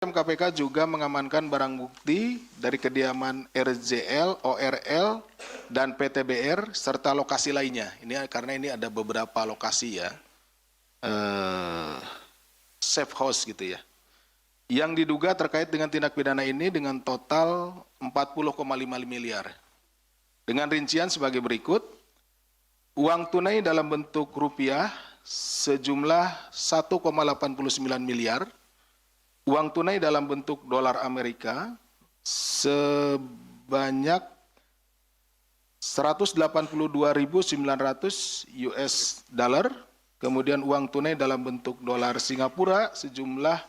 KPK juga mengamankan barang bukti dari kediaman RZL, ORL, dan PTBR serta lokasi lainnya. Ini karena ini ada beberapa lokasi ya, safe house gitu ya, yang diduga terkait dengan tindak pidana ini dengan total 40,5 miliar. Dengan rincian sebagai berikut: uang tunai dalam bentuk rupiah sejumlah 1,89 miliar. Uang tunai dalam bentuk dolar Amerika sebanyak 182.900 US dollar. Kemudian uang tunai dalam bentuk dolar Singapura sejumlah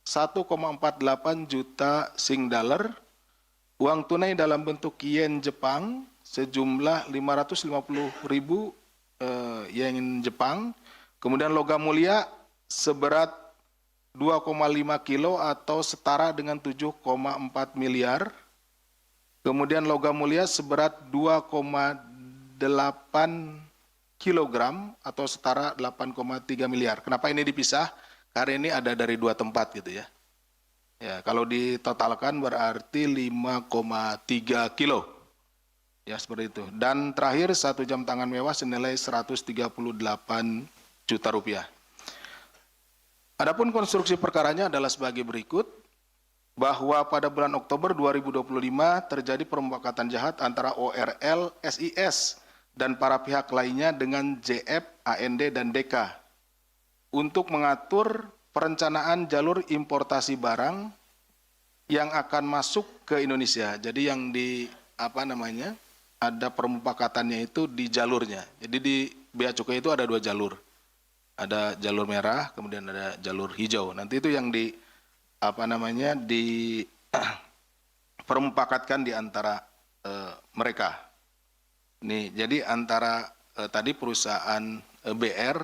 1,48 juta Sing dollar. Uang tunai dalam bentuk yen Jepang sejumlah 550.000 yen Jepang. Kemudian logam mulia seberat 2,5 kilo atau setara dengan 7,4 miliar. Kemudian logam mulia seberat 2,8 kilogram atau setara 8,3 miliar. Kenapa ini dipisah? Karena ini ada dari dua tempat gitu ya. Ya, kalau ditotalkan berarti 5,3 kilo. Ya, seperti itu. Dan terakhir 1 jam tangan mewah senilai 138 juta rupiah. Adapun konstruksi perkaranya adalah sebagai berikut, bahwa pada bulan Oktober 2025 terjadi permufakatan jahat antara ORL, SIS, dan para pihak lainnya dengan JF, AND, dan DK untuk mengatur perencanaan jalur importasi barang yang akan masuk ke Indonesia. Jadi yang ada permufakatannya itu di jalurnya. Jadi di Bea Cukai itu ada 2 jalur. Ada jalur merah, kemudian ada jalur hijau. Nanti itu yang permufakatkan di antara mereka. Nih, jadi antara tadi perusahaan BR,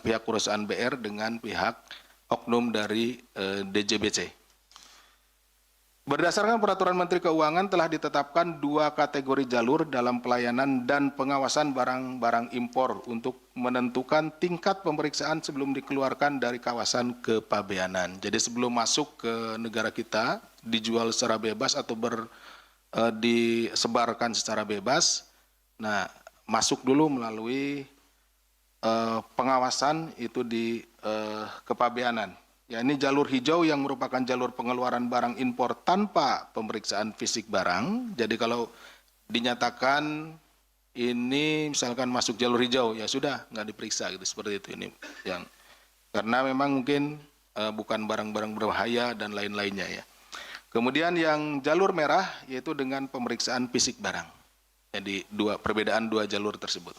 pihak perusahaan BR dengan pihak oknum dari DJBC. Berdasarkan peraturan Menteri Keuangan telah ditetapkan 2 kategori jalur dalam pelayanan dan pengawasan barang-barang impor untuk menentukan tingkat pemeriksaan sebelum dikeluarkan dari kawasan kepabeanan. Jadi sebelum masuk ke negara kita dijual secara bebas atau disebarkan secara bebas, nah masuk dulu melalui pengawasan itu di kepabeanan. Ya, ini jalur hijau yang merupakan jalur pengeluaran barang impor tanpa pemeriksaan fisik barang. Jadi kalau dinyatakan ini misalkan masuk jalur hijau, ya sudah nggak diperiksa gitu, seperti itu. Ini yang karena memang mungkin bukan barang-barang berbahaya dan lain-lainnya ya. Kemudian yang jalur merah yaitu dengan pemeriksaan fisik barang. Jadi perbedaan 2 jalur tersebut.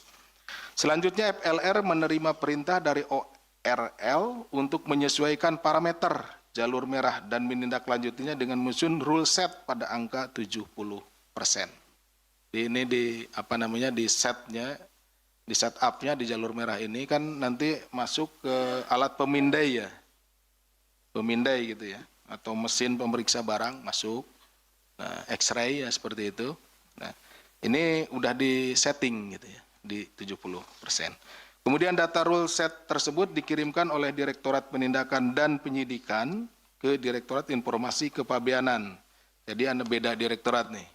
Selanjutnya FLR menerima perintah dari ORL untuk menyesuaikan parameter jalur merah dan menindaklanjutinya dengan menyusun rule set pada angka 70%. Ini di set up-nya di jalur merah ini kan nanti masuk ke alat pemindai ya. Pemindai gitu ya, atau mesin pemeriksa barang masuk. Nah, X-ray ya seperti itu. Nah, ini udah di setting gitu ya, di 70%. Kemudian data rule set tersebut dikirimkan oleh Direktorat Penindakan dan Penyidikan ke Direktorat Informasi Kepabeanan. Jadi ada beda direktorat nih.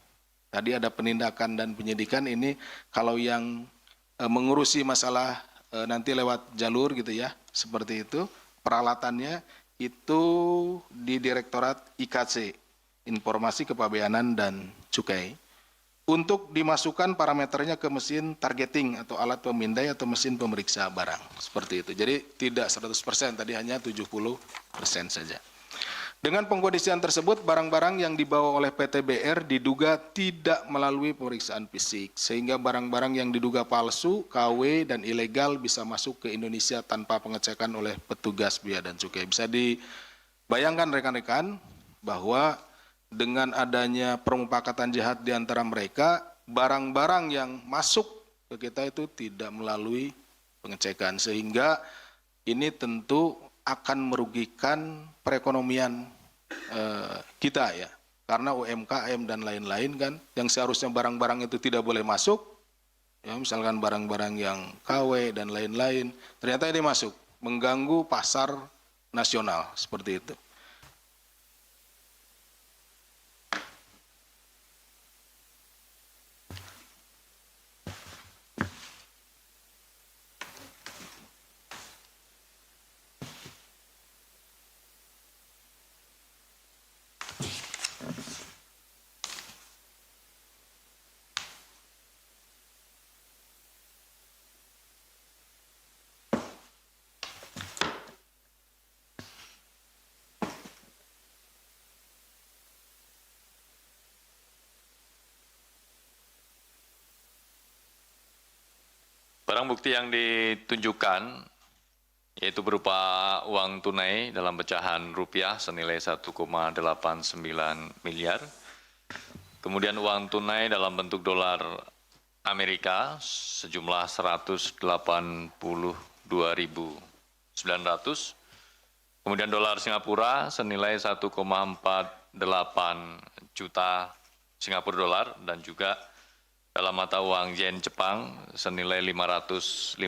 Tadi ada penindakan dan penyidikan, ini kalau yang mengurusi masalah nanti lewat jalur gitu ya, seperti itu, peralatannya itu di Direktorat IKC, Informasi Kepabeanan dan Cukai. Untuk dimasukkan parameternya ke mesin targeting atau alat pemindai atau mesin pemeriksa barang. Seperti itu. Jadi tidak 100%, tadi hanya 70% saja. Dengan pengkondisian tersebut, barang-barang yang dibawa oleh PTBR diduga tidak melalui pemeriksaan fisik. Sehingga barang-barang yang diduga palsu, KW, dan ilegal bisa masuk ke Indonesia tanpa pengecekan oleh petugas Bea dan Cukai. Bisa dibayangkan rekan-rekan bahwa dengan adanya permufakatan jahat di antara mereka, barang-barang yang masuk ke kita itu tidak melalui pengecekan. Sehingga ini tentu akan merugikan perekonomian kita ya. Karena UMKM dan lain-lain kan, yang seharusnya barang-barang itu tidak boleh masuk, ya misalkan barang-barang yang KW dan lain-lain, ternyata ini masuk, mengganggu pasar nasional, seperti itu. Barang bukti yang ditunjukkan yaitu berupa uang tunai dalam pecahan rupiah senilai 1,89 miliar. Kemudian uang tunai dalam bentuk dolar Amerika sejumlah 182.900. Kemudian dolar Singapura senilai 1,48 juta Singapura dolar dan juga dalam mata uang yen Jepang senilai 550.000.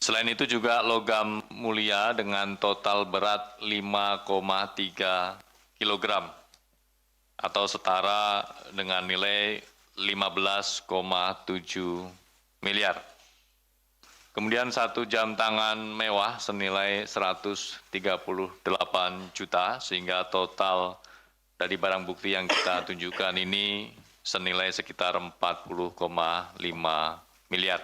Selain itu juga logam mulia dengan total berat 5,3 kg atau setara dengan nilai 15,7 miliar. Kemudian 1 jam tangan mewah senilai 138 juta sehingga total dari barang bukti yang kita tunjukkan ini senilai sekitar 40,5 miliar.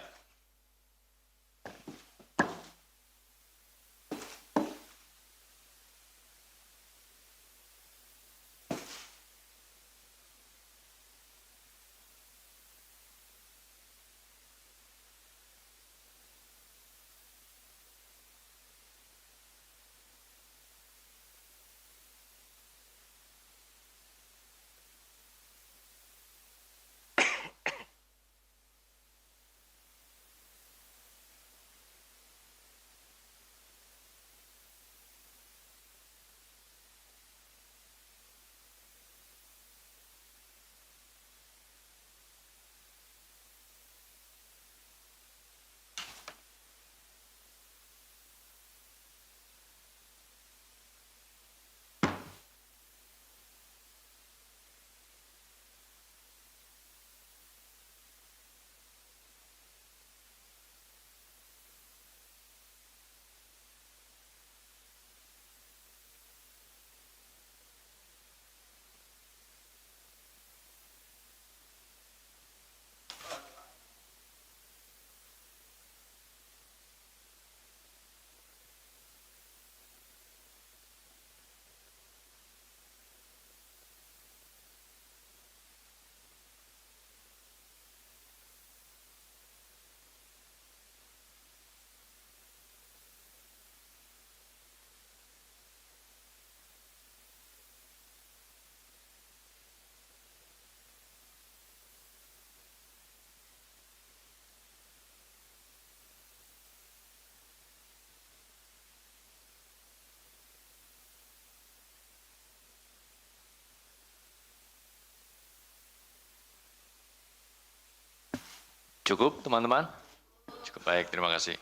Cukup, teman-teman? Cukup baik, terima kasih.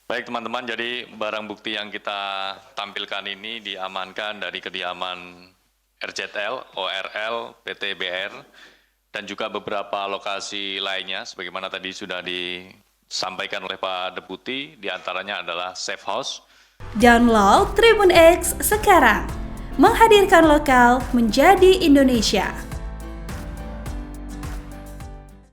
Baik teman-teman, jadi barang bukti yang kita tampilkan ini diamankan dari kediaman RZL, ORL, PT BR, dan juga beberapa lokasi lainnya, sebagaimana tadi sudah disampaikan oleh Pak Deputi, diantaranya adalah Safe House. Download Tribun X sekarang, menghadirkan lokal menjadi Indonesia.